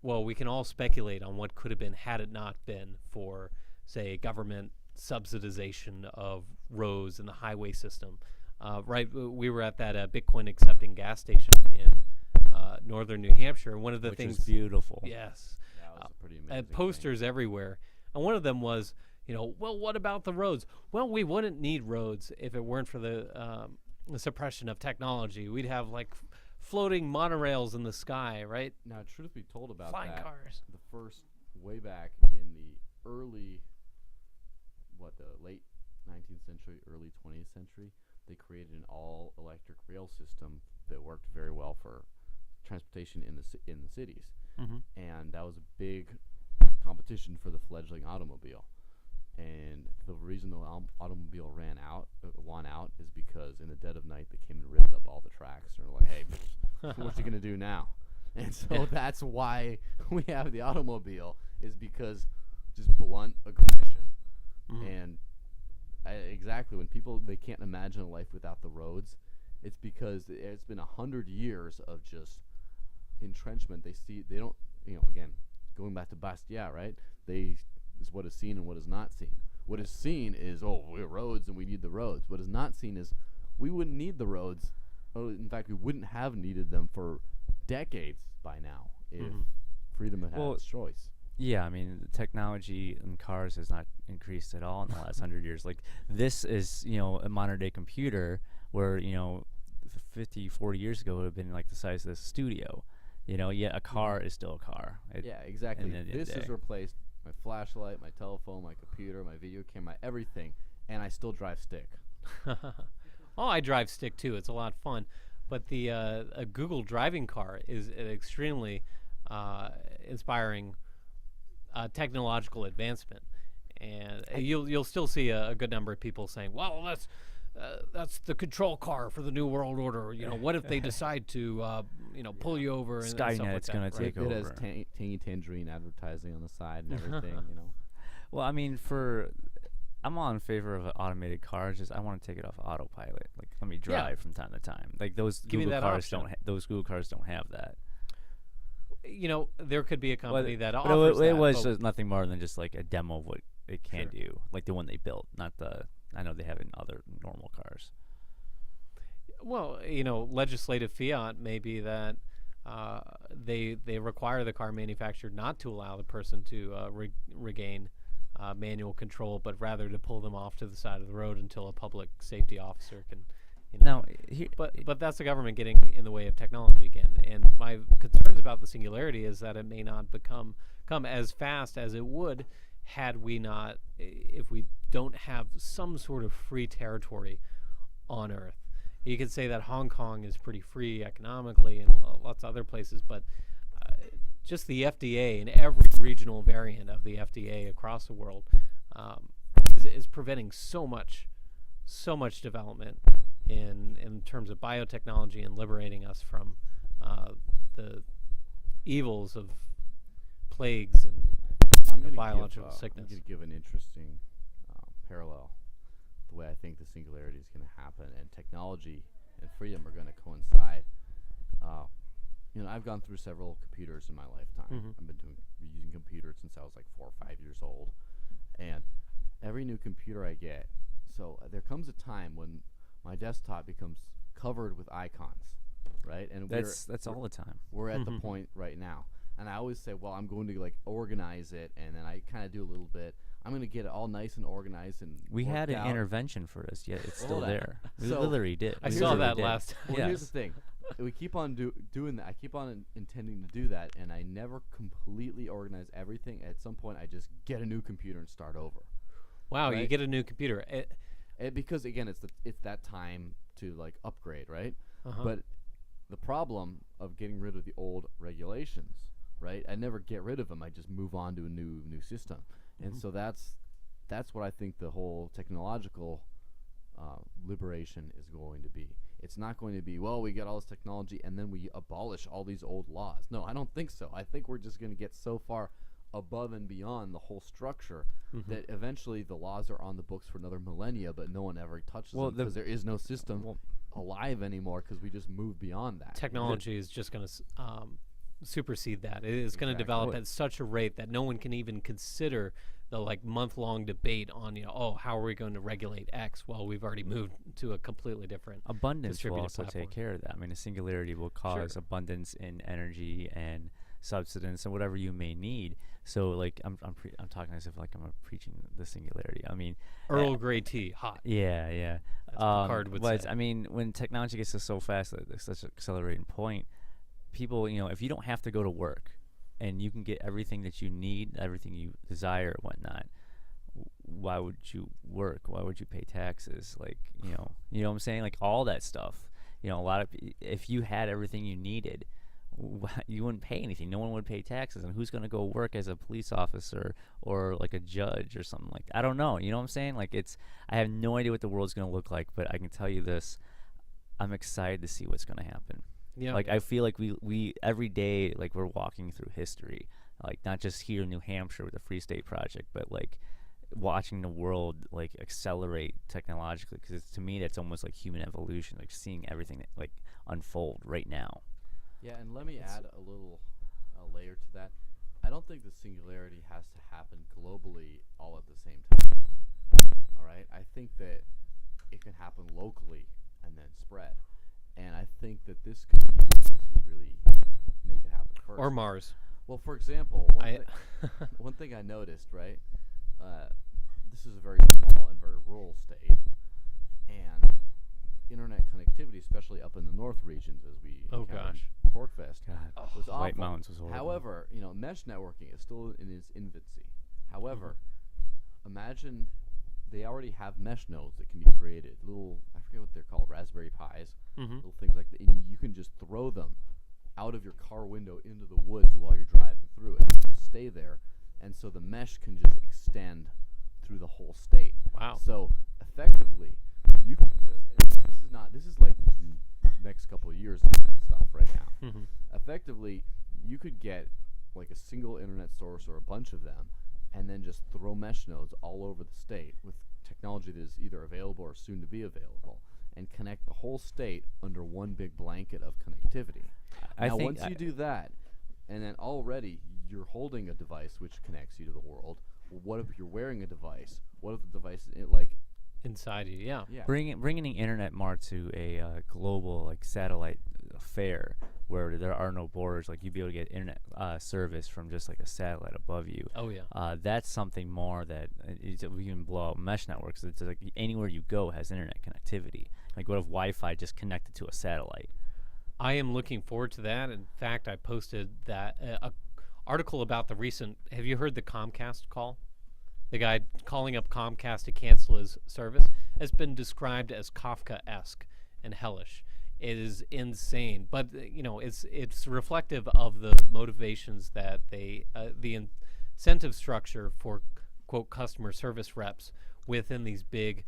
Well, we can all speculate on what could have been had it not been for, say, government subsidization of roads and the highway system. Right, we were at that Bitcoin accepting gas station in northern New Hampshire. One of the Which things is beautiful. Yes, That was a pretty amazing posters thing. everywhere, and one of them was, well, what about the roads? Well, we wouldn't need roads if it weren't for the suppression of technology. We'd have like floating monorails in the sky, right? Now, truth be told about Flying that, cars. the first way back in the early, the late 19th century, early 20th century, they created an all-electric rail system that worked very well for transportation in the cities, and that was a big competition for the fledgling automobile. And the reason the automobile won out is because in the dead of night they came and ripped up all the tracks and were like, hey, what you gonna do now? And so that's why we have the automobile, is because just blunt aggression. And exactly, when people, they can't imagine a life without the roads, it's because it's been 100 years of just entrenchment. They don't, again, going back to Bastia, right? Is what is seen and what is not seen. What is seen is, we're roads and we need the roads. What is not seen is we wouldn't need the roads. In fact, we wouldn't have needed them for decades by now if freedom had had its choice. Yeah, I mean, the technology in cars has not increased at all in the last 100 years. Like, this is, a modern-day computer where, 50, 40 years ago it would have been like the size of this studio. Yet a car is still a car. Yeah, exactly. This has day. replaced my flashlight, my telephone, my computer, my video camera, everything, and I still drive stick. Oh, I drive stick too. It's a lot of fun. But the a Google driving car is an extremely inspiring technological advancement, and you'll still see a good number of people saying, "Well, that's the control car for the new world order." What if they decide to pull you over? And stuff like Skynet's going to take It over. has tangy tangerine advertising on the side and everything. Well, I mean, I'm all in favor of an automated car. Just I want to take it off autopilot. Like, let me drive from time to time. Like those Give me Google that cars option. those Google cars don't have that. There could be a company that But offers it that. was but just nothing more than just like a demo of what it can do, like the one they built, not the. I know they have it in other normal cars. Well, legislative fiat may be that they require the car manufacturer not to allow the person to regain manual control, but rather to pull them off to the side of the road until a public safety officer You know? Now, here, But that's the government getting in the way of technology again. And my concerns about the singularity is that it may not come as fast as it would had we not, if we don't have some sort of free territory on Earth. You could say that Hong Kong is pretty free economically and lots of other places, but just the FDA and every regional variant of the FDA across the world is preventing so much development in terms of biotechnology and liberating us from the evils of plagues and biological sickness. I'm going to give an interesting parallel. The way I think the singularity is going to happen and technology and freedom are going to coincide. I've gone through several computers in my lifetime. I've been using computers since I was like 4 or 5 years old, and every new computer I get, so there comes a time when my desktop becomes covered with icons, right? And that's all the time. We're at the point right now, and I always say, well, I'm going to like organize it, and then I kind of do a little bit. I'm going to get it all nice and organized and we had an out. intervention for this, yet it's still there. We So literally did. I We saw literally that did. last time. Well, here's the thing. We keep on doing that. I keep on intending to do that, and I never completely organize everything. At some point, I just get a new computer and start over. Wow, Right? you get a new computer. Because again, it's that time to like upgrade, right? Uh-huh. But the problem of getting rid of the old regulations, right? I never get rid of them. I just move on to a new system, and so that's what I think the whole technological liberation is going to be. It's not going to be, well, we get all this technology and then we abolish all these old laws. No, I don't think so. I think we're just going to get so far above and beyond the whole structure that eventually the laws are on the books for another millennia, but no one ever touches them because there is no system alive anymore because we just moved beyond that. Technology is just going to supersede that. It is going to develop at such a rate that no one can even consider the like month-long debate on, how are we going to regulate X? Well, we've already moved to a completely different Abundance will distributed also platform. take care of that. I mean, a singularity will cause abundance in energy and substance and whatever you may need. So, like, I'm talking as if like I'm preaching the singularity. I mean, Earl Grey tea, hot. yeah. That's what Picard would but say. I mean, when technology gets to so fast, at such an accelerating point, people, if you don't have to go to work, and you can get everything that you need, everything you desire, whatnot, why would you work? Why would you pay taxes? Like, you know what I'm saying? Like all that stuff. A lot of if you had everything you needed, you wouldn't pay anything. No one would pay taxes. And who's going to go work as a police officer or like a judge or something like that? I don't know. You know what I'm saying? Like I have no idea what the world's going to look like, but I can tell you this. I'm excited to see what's going to happen. Yeah. Like I feel like we every day, like we're walking through history, like not just here in New Hampshire with the Free State Project, but like watching the world like accelerate technologically, because to me that's almost like human evolution, like seeing everything like unfold right now. Yeah, and let me add a little layer to that. I don't think the singularity has to happen globally all at the same time. All right? I think that it can happen locally and then spread. And I think that this could be the place you really make it happen first. Or Mars. Well, for example, one thing I noticed, right? This is a very small and very rural state, and internet connectivity, especially up in the north regions, as we encountered in Porkfest, was awful. White Mountains was horrible. However, mesh networking is still in its infancy. However, imagine they already have mesh nodes that can be created. Little, I forget what they're called, Raspberry Pis, little things like that. And you can just throw them out of your car window into the woods while you're driving through it. And just stay there. And so the mesh can just extend through the whole state. Wow. So effectively, you can just, this is like next couple of years stuff right now. Effectively, you could get like a single internet source or a bunch of them, and then just throw mesh nodes all over the state with technology that is either available or soon to be available, and connect the whole state under one big blanket of connectivity. Now, once you do that, and then already you're holding a device which connects you to the world. Well, what if you're wearing a device? What if the device is inside you? Yeah. Bringing the internet more to a global like satellite affair where there are no borders. Like you'd be able to get internet service from just like a satellite above you. Oh yeah. That's something more that we can blow out mesh networks. It's like anywhere you go has internet connectivity. Like, what if Wi-Fi just connected to a satellite? I am looking forward to that. In fact, I posted that a article about the recent. Have you heard the Comcast call? The guy calling up Comcast to cancel his service has been described as Kafka-esque and hellish. It is insane, but it's reflective of the motivations that the incentive structure for quote customer service reps within these big,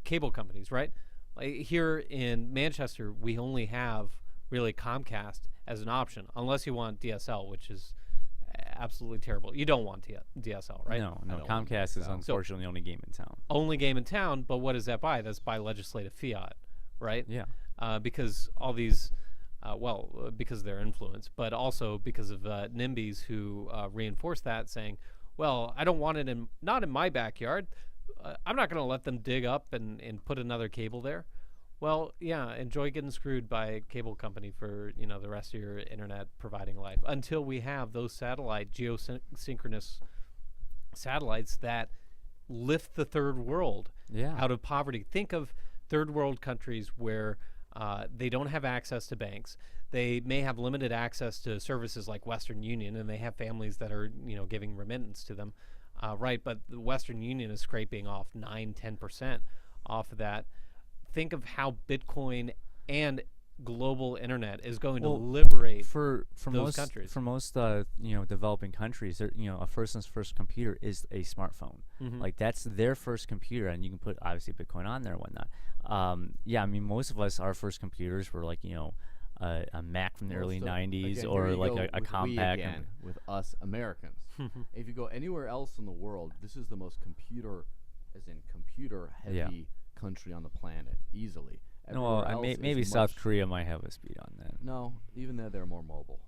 cable companies, right? Like here in Manchester, we only have really Comcast as an option, unless you want DSL, which is absolutely terrible. You don't want DSL, right? No. Comcast is unfortunately the only game in town. Only game in town, but what does that by? That's by legislative fiat, right? Yeah. Because all these, because of their influence, but also because of NIMBYs who reinforce that, saying, well, I don't want it not in my backyard. I'm not going to let them dig up and put another cable there. Well, yeah, enjoy getting screwed by a cable company for the rest of your internet providing life until we have those geosynchronous satellites that lift the third world out of poverty. Think of third world countries where they don't have access to banks. They may have limited access to services like Western Union, and they have families that are giving remittance to them. Right, but the Western Union is scraping off 9-10% off of that. Think of how Bitcoin and global internet is going to liberate for those most countries. For most developing countries, a person's first computer is a smartphone. Like that's their first computer, and you can put obviously Bitcoin on there and whatnot. I mean, most of us, our first computers were like a Mac from the early '90s, again, or like go a with compact. We again, with us Americans. If you go anywhere else in the world, this is the most computer heavy country on the planet, easily. No, maybe South Korea might have a speed on that. No, even there they're more mobile.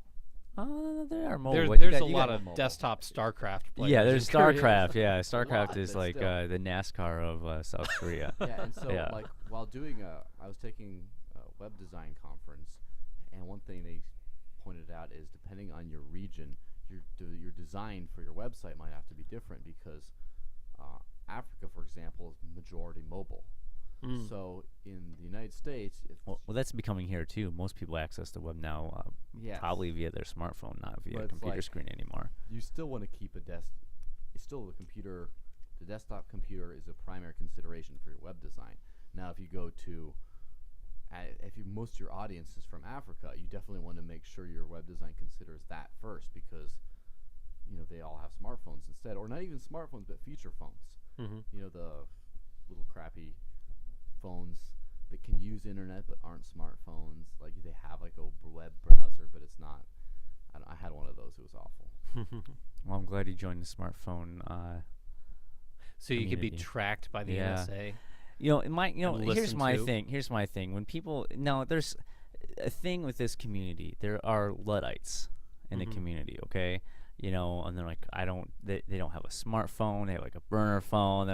They are mobile. There's a lot of desktop StarCraft players. Yeah, there's in Korea. StarCraft. Yeah, StarCraft is but like still. the NASCAR of South Korea. Yeah, and so like while doing I was taking a web design conference, and one thing they pointed out is depending on your region, your design for your website might have to be different because Africa, for example, is majority mobile. So in the United States, well, that's becoming here too. Most people access the web now, probably via their smartphone, not via a computer screen anymore. You still want to keep the desktop computer is a primary consideration for your web design. Now, if you go to most of your audience is from Africa, you definitely want to make sure your web design considers that first because they all have smartphones instead, or not even smartphones, but feature phones. The little crappy phones that can use internet but aren't smartphones. Like they have like a web browser, but it's not. I had one of those. It was awful. Well, I'm glad you joined the smartphone. So you could be tracked by the NSA. Here's my thing. Here's my thing. When people there's a thing with this community. There are Luddites in the community. Okay. And they're like, they don't have a smartphone. They have like a burner phone.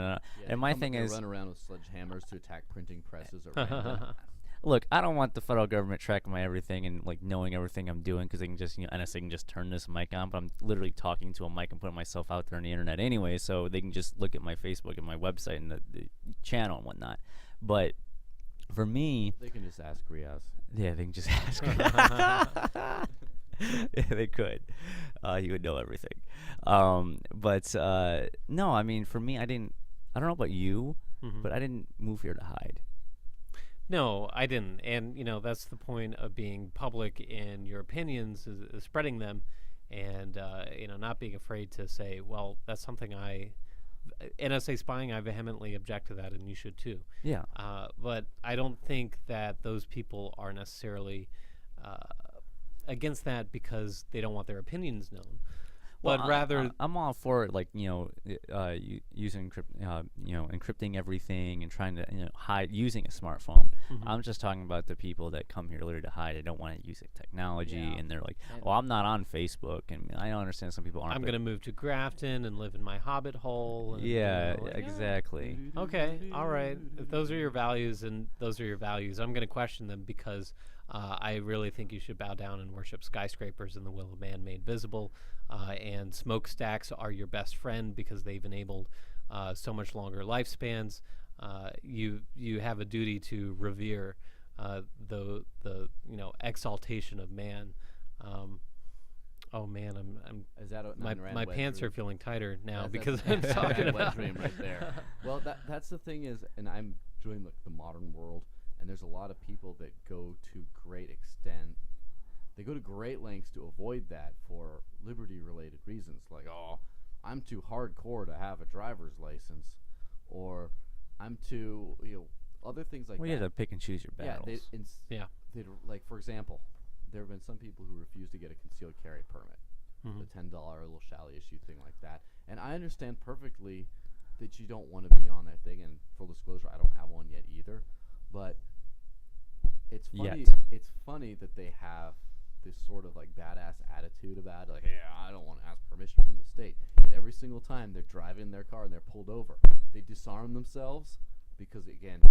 And my thing is, run around with sledgehammers to attack printing presses at random. Look, I don't want the federal government tracking my everything and like knowing everything I'm doing because they can just, NSA can just turn this mic on. But I'm literally talking to a mic and putting myself out there on the internet anyway, so they can just look at my Facebook and my website and the channel and whatnot. But for me, they can just ask Riaz. Yeah, they can just ask. Yeah, they could. He would know everything. But no, I mean, for me, I don't know about you, but I didn't move here to hide. No, I didn't. And, that's the point of being public in your opinions, is spreading them and, not being afraid to say, well, that's something NSA spying, I vehemently object to that, and you should too. Yeah. But I don't think that those people are necessarily against that because they don't want their opinions known. Well, but rather, I'm all for it, like using encrypting everything and trying to hide using a smartphone. I'm just talking about the people that come here literally to hide. They don't want to use technology, and they're like, "Oh, I'm not on Facebook," and I don't understand some people aren't. I'm going to move to Grafton and live in my hobbit hole. And, exactly. Okay, all right. If those are your values, and those are your values, I'm going to question them because I really think you should bow down and worship skyscrapers and the will of man made visible. And smokestacks are your best friend because they've enabled so much longer lifespans. You have a duty to revere the exaltation of man. Oh man, I'm Is that my pants are feeling tighter now That's because I'm talking wet about dream right there. Well, that's the thing is, and I'm doing the modern world, and there's a lot of people that go to great extent. They go to great lengths to avoid that for liberty-related reasons, like, oh, I'm too hardcore to have a driver's license, or I'm too, other things like Well, that. you have to pick and choose your battles. They'd, like, for example, there have been some people who refuse to get a concealed carry permit, the $10 little shall issue thing like that. And I understand perfectly that you don't want to be on that thing. And full disclosure, I don't have one yet either. But it's funny. It's funny that they have this sort of like badass attitude about it, like, hey, I don't want to ask permission from the state. Yet every single time they're driving their car and they're pulled over, they disarm themselves. Because again,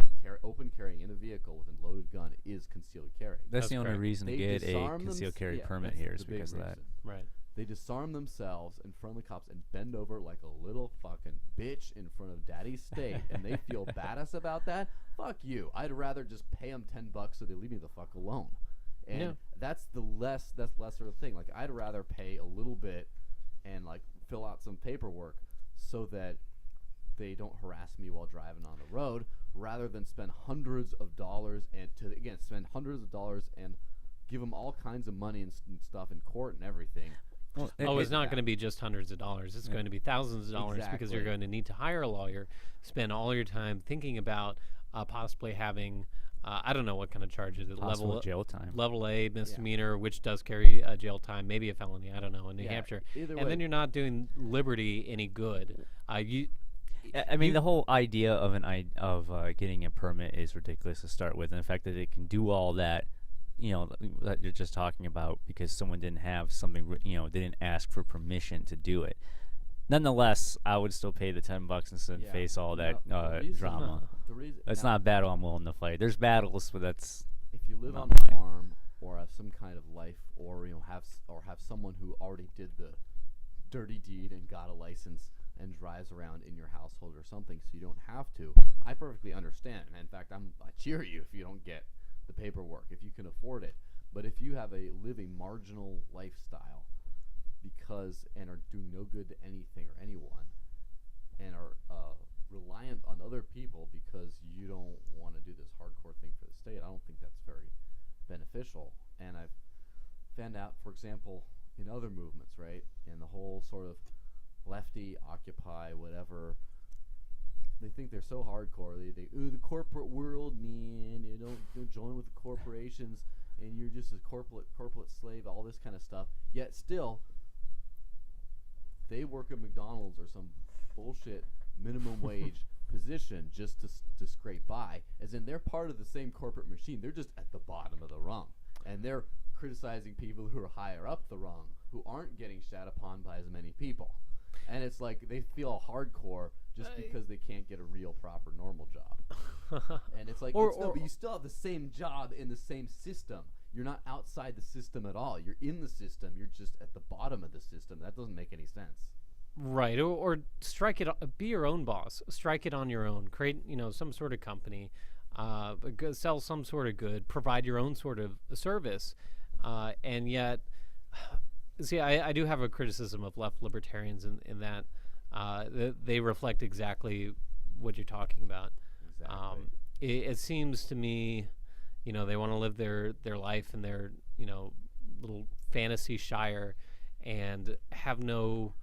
open carrying in a vehicle with a loaded gun is concealed carry. That's the only correct. reason to They get a disarm concealed carry yeah, permit that's here the is big because of that. reason. right. They disarm themselves in front of the cops and bend over like a little fucking bitch in front of daddy's state, and they feel badass about that. Fuck you. I'd rather just pay them $10 so they leave me the fuck alone. And that's lesser of the thing. Like, I'd rather pay a little bit and like fill out some paperwork so that they don't harass me while driving on the road, rather than spend hundreds of dollars and give them all kinds of money and stuff in court and everything. Well, It's not going to be just hundreds of dollars. It's going to be thousands of dollars because you're going to need to hire a lawyer, spend all your time thinking about possibly having, I don't know what kind of charges. possible jail time. Level A misdemeanor, which does carry jail time, maybe a felony, I don't know, in New Hampshire. Either way. And then you're not doing liberty any good. I mean, the whole idea of getting a permit is ridiculous to start with, and the fact that it can do all that, that you're just talking about because someone didn't have something, they didn't ask for permission to do it. Nonetheless, I would still pay the $10 instead of face all that drama. That's not a battle I'm willing to fight. There's battles, but that's if you live on not a mine. farm or have some kind of life, or have someone who already did the dirty deed and got a license and drives around in your household or something, so you don't have to. I perfectly understand, and in fact, I cheer you if you don't get the paperwork, if you can afford it. But if you have live a marginal lifestyle and are doing no good to anything or anyone, and are reliant on other people because you don't want to do this hardcore thing for the state, I don't think that's very beneficial. And I've found out, for example, in other movements, right, in the whole sort of lefty, Occupy, whatever, they think they're so hardcore. They think, ooh, the corporate world, man, you don't join with the corporations, and you're just a corporate slave, all this kind of stuff. Yet still, they work at McDonald's or some bullshit minimum wage position just to scrape by, as in they're part of the same corporate machine. They're just at the bottom of the rung, and they're criticizing people who are higher up the rung, who aren't getting shat upon by as many people. And it's like they feel hardcore just because they can't get a real, proper, normal job. And it's like, but you still have the same job in the same system. You're not outside the system at all. You're in the system. You're just at the bottom of the system. That doesn't make any sense. Right, or strike it. Be your own boss. Strike it on your own. Create, some sort of company. Sell some sort of good. Provide your own sort of service. And yet, see, I do have a criticism of left libertarians in that they reflect exactly what you're talking about. Exactly. It seems to me, they want to live their life in their little fantasy shire and have no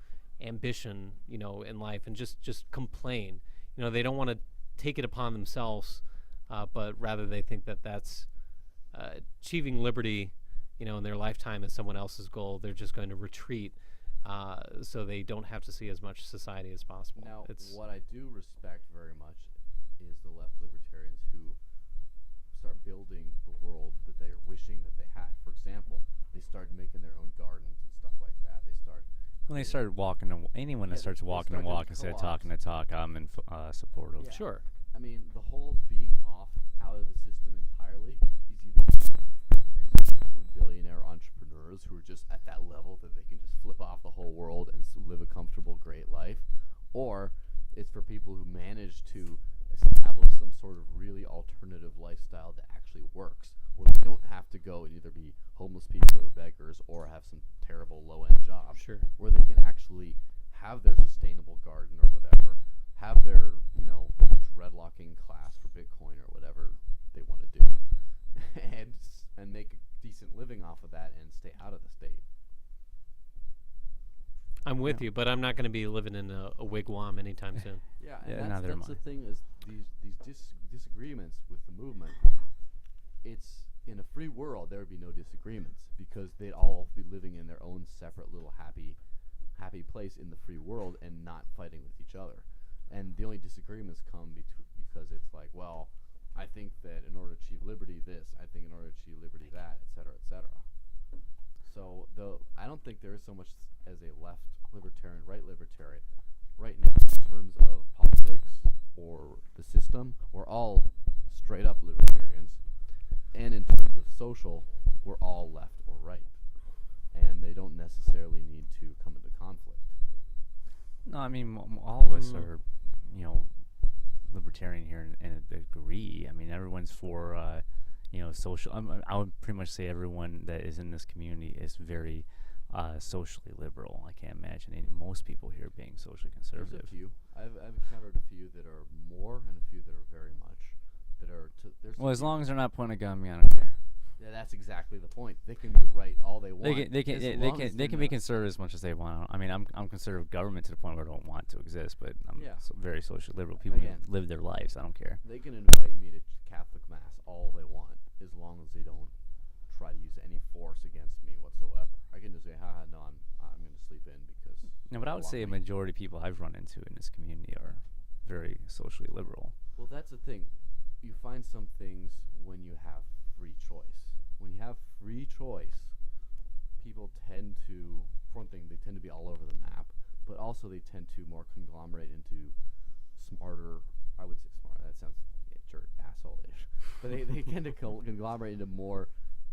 ambition in life, and just complain. They don't want to take it upon themselves, but rather they think that that's achieving liberty in their lifetime is someone else's goal. They're just going to retreat so they don't have to see as much society as possible. Now, what I do respect very much is the left libertarians who start building the world that they're wishing that they had. For example, they started making their own gardens and stuff like that. When they started walking, anyone that starts walking and walk instead of talking to talk, I'm in support of. Yeah. Sure. I mean, the whole being out of the system entirely is either crazy Bitcoin billionaire entrepreneurs who are just at that level that they can just flip off the whole world and live a comfortable, great life, or It's for people who manage to establish some sort of really alternative lifestyle that actually works, where they don't have to go and either be homeless people or beggars or have some terrible low-end job. Sure. Where they can actually have their sustainable garden or whatever, have their, dreadlocking class for Bitcoin or whatever they want to do, and make a decent living off of that and stay out of the state. I'm with you, but I'm not going to be living in a wigwam anytime soon. Yeah, Yeah, and neither am that's the I. thing is these disagreements with the movement. It's in a free world there would be no disagreements because they'd all be living in their own separate little happy place in the free world and not fighting with each other. And the only disagreements come because it's like, well, I think that in order to achieve liberty this, I think in order to achieve liberty that, et cetera, et cetera. So I don't think there is so much as a left libertarian, right libertarian. Right now, in terms of politics or the system, we're all straight up libertarians. And in terms of social, we're all left or right. And they don't necessarily need to come into conflict. No, I mean, all of us are, libertarian here and agree. I mean, everyone's for, social. I would pretty much say everyone that is in this community is very socially liberal. I can't imagine most people here being socially conservative. There's a few. I've encountered a few that are more and a few that are very much. Well, as long as they're not pointing a gun at me, I don't care. Yeah, that's exactly the point. They can be right all they want. They can be conservative as much as they want. I mean, I'm conservative government to the point where I don't want to exist, but I'm very socially liberal. People can live their lives. I don't care. They can invite me to Catholic Mass all they want, as long as they don't try to use any force against me whatsoever. I can just say, no, I'm going to sleep in because. No, but I would say a majority of people I've run into in this community are very socially liberal. Well, that's the thing. You find some things when you have free choice. When you have free choice, people tend to, for one thing, they tend to be all over the map, but also they tend to more conglomerate into smarter, I would say smart, that sounds asshole-ish, but they tend to conglomerate into more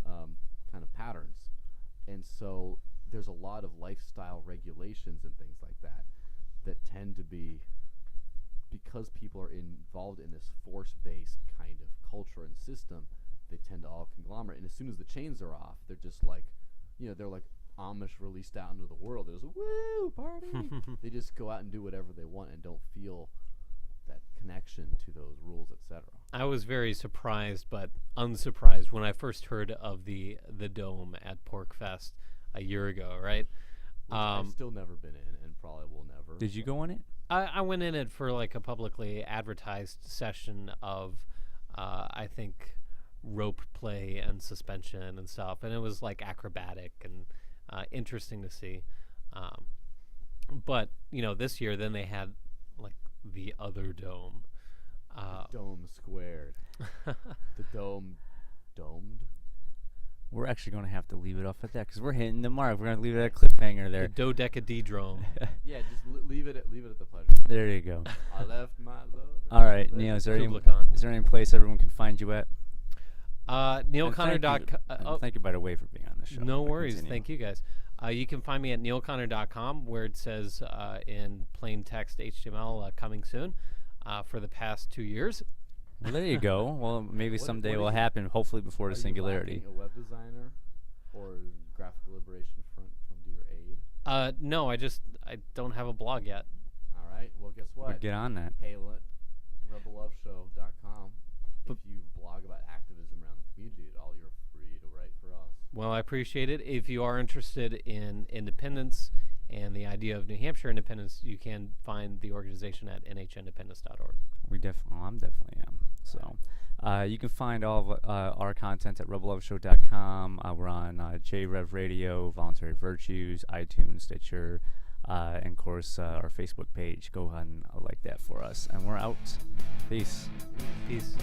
kind of patterns. And so there's a lot of lifestyle regulations and things like that tend to be, because people are involved in this force-based kind of culture and system, they tend to all conglomerate. And as soon as the chains are off, they're just like, they're like Amish released out into the world. There's a woo party. They just go out and do whatever they want and don't feel that connection to those rules, etc. I was very surprised, but unsurprised when I first heard of the Dome at Pork Fest a year ago. Right? I've still never been in, and probably will never. Did you go in it? I went in it for like a publicly advertised session of, I think, rope play and suspension and stuff, and it was like acrobatic and interesting to see. But this year then they had like the other dome. The dome squared. The dome domed. We're actually going to have to leave it off at that because we're hitting the mark. We're going to leave it at a cliffhanger there. The dodecadedrome. Yeah, just leave it at the pleasure. There you go. I left my love. All right, Neal, is there any place everyone can find you at? NealConnor.com. Thank you, by the way, for being on the show. No worries. Thank you, guys. You can find me at NealConnor.com, where it says in plain text HTML coming soon for the past 2 years. Well, there you go. Well, maybe someday it will happen, hopefully before the singularity. A web designer or graphical liberation front come to your aid? No, I don't have a blog yet. All right. Well, guess what? But get on that. Hey, rebelloveshow.com. If you blog about activism around the community at all, you're free to write for us. Well, I appreciate it. If you are interested in independence and the idea of New Hampshire independence, you can find the organization at nhandependence.org. I'm definitely am. So you can find all of our content at rebelloveshow.com. We're on JRev Radio, Voluntary Virtues, iTunes, Stitcher, and of course our Facebook page. Go ahead and like that for us. And we're out. Peace. Peace.